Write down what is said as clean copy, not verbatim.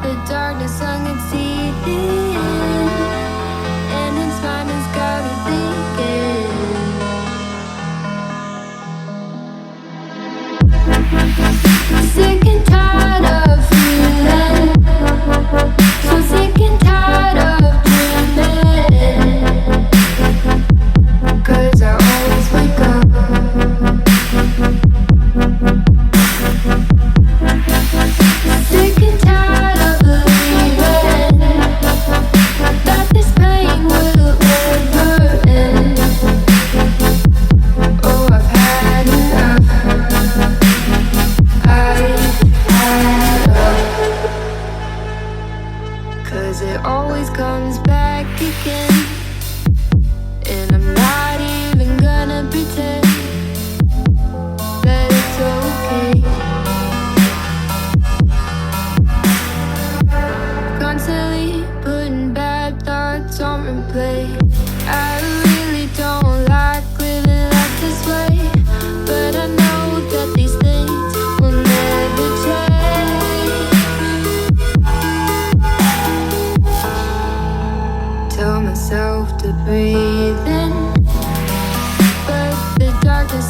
The darkness unconcealed, and its mind has got me thinking. Sick and tired of feeling, so sick and tired of dreaming. 'Cause I always wake up sick and tired of believing that this pain will never end. Oh, I've had enough. I've had enough. 'Cause it always comes back again, and I'm not even gonna pretend that it's okay. Constantly putting bad thoughts on replay. I really don't like living life this way, but I know that these things will never change. Tell myself to breathe in, but the darkness